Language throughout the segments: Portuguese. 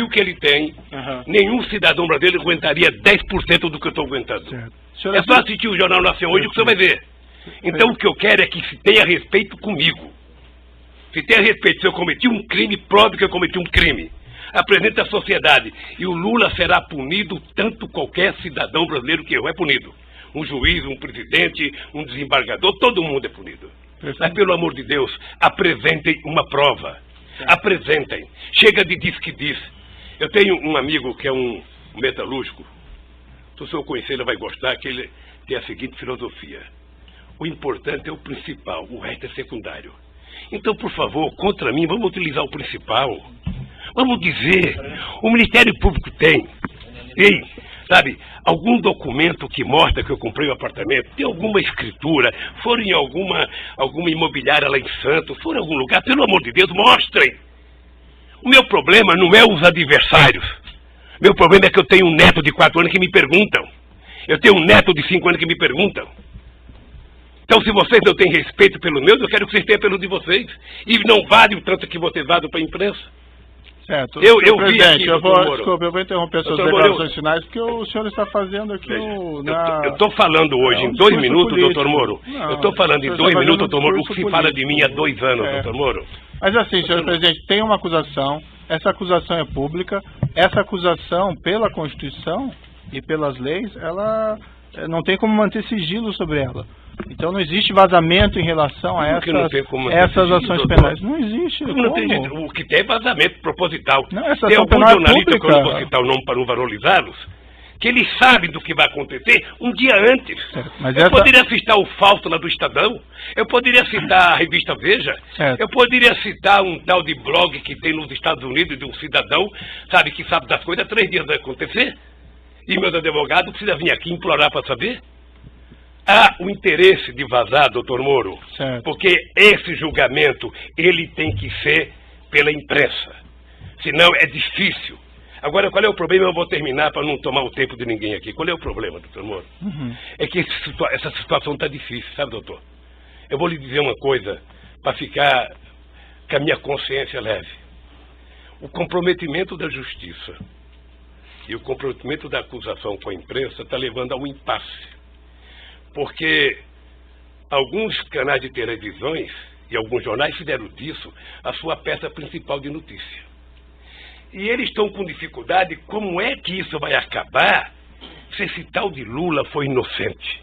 o que ele tem, nenhum cidadão brasileiro aguentaria 10% do que eu estou aguentando. É só assistir o Jornal Nacional hoje que você vai ver. Então o que eu quero é que se tenha respeito comigo. Se tenha respeito, se eu cometi um crime, prove que eu cometi um crime. Apresente à sociedade. E o Lula será punido tanto qualquer cidadão brasileiro que eu é punido. Um juiz, um presidente, um desembargador, todo mundo é punido. Mas pelo amor de Deus, apresentem uma prova. Apresentem. Chega de diz que diz. Eu tenho um amigo que é um metalúrgico. Se o senhor conhecer, ele vai gostar, que ele tem a seguinte filosofia. O importante é o principal, o resto é secundário. Então, por favor, contra mim, vamos utilizar o principal. Vamos dizer, o Ministério Público tem, sabe, algum documento que mostra que eu comprei o apartamento, tem alguma escritura, foram em alguma imobiliária lá em Santos, foram em algum lugar, pelo amor de Deus, mostrem. O meu problema não é os adversários. Meu problema é que eu tenho um neto de 4 anos que me perguntam. Eu tenho um neto de 5 anos que me perguntam. Então, se vocês não têm respeito pelos meus, eu quero que vocês tenham pelo de vocês. E não vale o tanto que vocês vazam para a imprensa. Certo. Eu vi aqui, desculpa, eu vou interromper suas declarações finais, porque o senhor está fazendo aqui Eu estou falando hoje em 2 minutos, doutor Moro. Eu estou falando em 2 minutos, doutor Moro, o que se fala de mim há 2 anos, doutor Moro. Mas assim, senhor presidente, tem uma acusação, essa acusação é pública, essa acusação, pela Constituição e pelas leis, ela não tem como manter sigilo sobre ela. Então não existe vazamento em relação a essas ações penais. Não existe. Não tem, o que tem é vazamento proposital. Não, essa tem ação algum penal jornalista, pública, que eu não vou citar o nome para não valorizá-los, que ele sabe do que vai acontecer um dia antes. Eu poderia citar o Fausto lá do Estadão, eu poderia citar a revista Veja, eu poderia citar um tal de blog que tem nos Estados Unidos de um cidadão, sabe, que sabe das coisas, 3 dias vai acontecer, e meus advogados precisam vir aqui implorar para saber. Há o interesse de vazar, doutor Moro, porque esse julgamento, ele tem que ser pela imprensa, senão é difícil. Agora, qual é o problema? Eu vou terminar para não tomar o tempo de ninguém aqui. Qual é o problema, doutor Moro? É que essa situação está difícil, sabe, doutor? Eu vou lhe dizer uma coisa, para ficar com a minha consciência leve. O comprometimento da justiça e o comprometimento da acusação com a imprensa está levando a um impasse. Porque alguns canais de televisões e alguns jornais fizeram disso a sua peça principal de notícia. E eles estão com dificuldade, como é que isso vai acabar se esse tal de Lula foi inocente?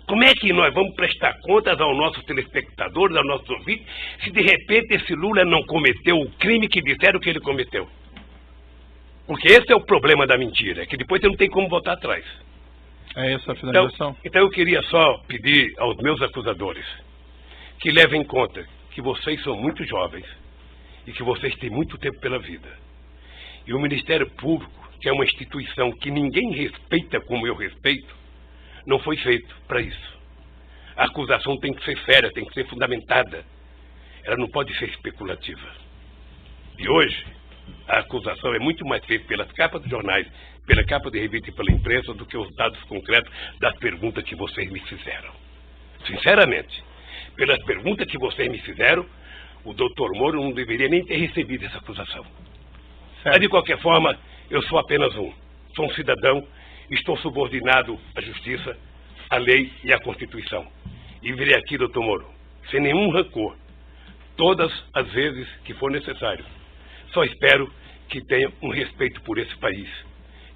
Como é que nós vamos prestar contas aos nossos telespectadores, aos nossos ouvintes, se de repente esse Lula não cometeu o crime que disseram que ele cometeu? Porque esse é o problema da mentira, é que depois você não tem como voltar atrás. É essa a finalização? Então eu queria só pedir aos meus acusadores que levem em conta que vocês são muito jovens e que vocês têm muito tempo pela vida. E o Ministério Público, que é uma instituição que ninguém respeita como eu respeito, não foi feito para isso. A acusação tem que ser séria, tem que ser fundamentada. Ela não pode ser especulativa. E hoje, a acusação é muito mais feita pelas capas de jornais, pela capa de revista e pela imprensa do que os dados concretos das perguntas que vocês me fizeram. Sinceramente, pelas perguntas que vocês me fizeram, o doutor Moro não deveria nem ter recebido essa acusação. Mas, de qualquer forma, eu sou apenas sou um cidadão, estou subordinado à justiça, à lei e à Constituição. E virei aqui, doutor Moro, sem nenhum rancor, todas as vezes que for necessário. Só espero que tenha um respeito por esse país,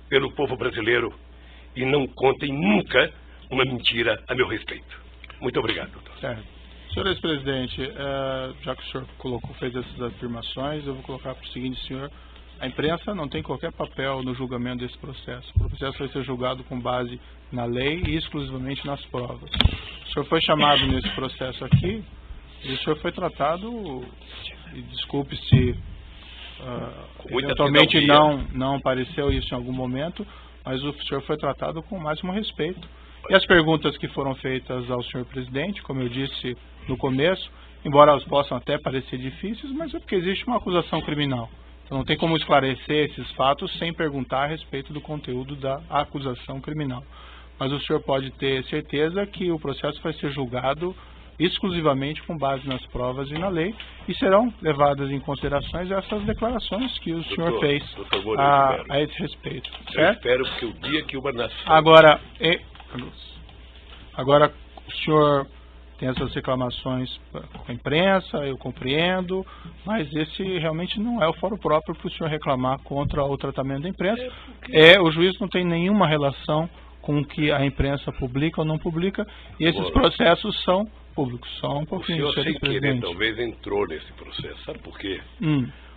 pelo povo brasileiro, e não contem nunca uma mentira a meu respeito. Muito obrigado, doutor. Senhor ex-presidente, já que o senhor fez essas afirmações, eu vou colocar para o seguinte, senhor: a imprensa não tem qualquer papel no julgamento desse processo. O processo vai ser julgado com base na lei e exclusivamente nas provas. O senhor foi chamado nesse processo aqui e o senhor foi tratado, e desculpe se eventualmente não apareceu isso em algum momento, mas o senhor foi tratado com o máximo respeito. E as perguntas que foram feitas ao senhor presidente, como eu disse no começo, embora elas possam até parecer difíceis, mas é porque existe uma acusação criminal. Então não tem como esclarecer esses fatos sem perguntar a respeito do conteúdo da acusação criminal. Mas o senhor pode ter certeza que o processo vai ser julgado exclusivamente com base nas provas e na lei, e serão levadas em considerações essas declarações que o senhor fez a esse respeito. Certo? Eu espero que o dia que uma nação... Agora, o senhor tem essas reclamações com a imprensa, eu compreendo, mas esse realmente não é o fórum próprio para o senhor reclamar contra o tratamento da imprensa. O juiz não tem nenhuma relação com o que a imprensa publica ou não publica, e esses processos são públicos. Só um pouquinho, o senhor, sem querer, talvez entrou nesse processo. Sabe por quê?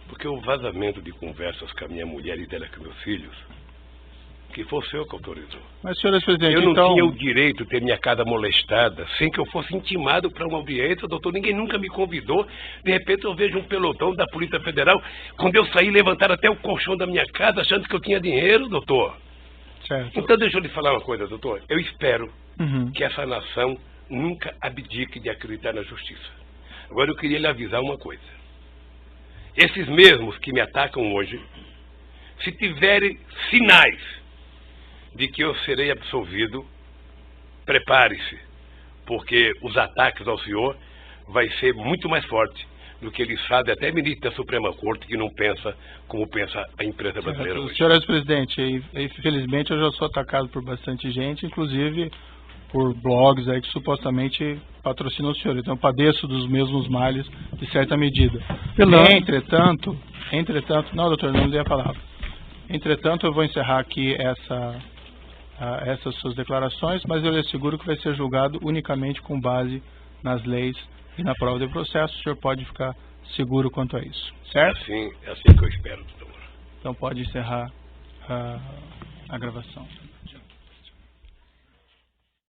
Porque o vazamento de conversas com a minha mulher e dela com meus filhos, que foi o senhor que autorizou. Mas, senhor presidente, eu não tinha o direito de ter minha casa molestada sem que eu fosse intimado para uma audiência, doutor. Ninguém nunca me convidou. De repente eu vejo um pelotão da Polícia Federal. Quando eu saí, levantaram até o colchão da minha casa achando que eu tinha dinheiro, doutor. Certo. Então deixa eu lhe falar uma coisa, doutor. Eu espero que essa nação nunca abdique de acreditar na justiça. Agora eu queria lhe avisar uma coisa. Esses mesmos que me atacam hoje, se tiverem sinais de que eu serei absolvido, prepare-se, porque os ataques ao senhor vai ser muito mais forte do que ele sabe, até ministro da Suprema Corte, que não pensa como pensa a imprensa brasileira hoje. Senhor presidente, infelizmente eu já sou atacado por bastante gente, inclusive por blogs aí que supostamente patrocinam o senhor. Então eu padeço dos mesmos males de certa medida. Entretanto, não, doutor, não lhe a palavra. Entretanto, eu vou encerrar aqui essas suas declarações, mas eu lhe asseguro que vai ser julgado unicamente com base nas leis e na prova de processo. O senhor pode ficar seguro quanto a isso, certo? É assim que eu espero, doutor. Então pode encerrar a gravação.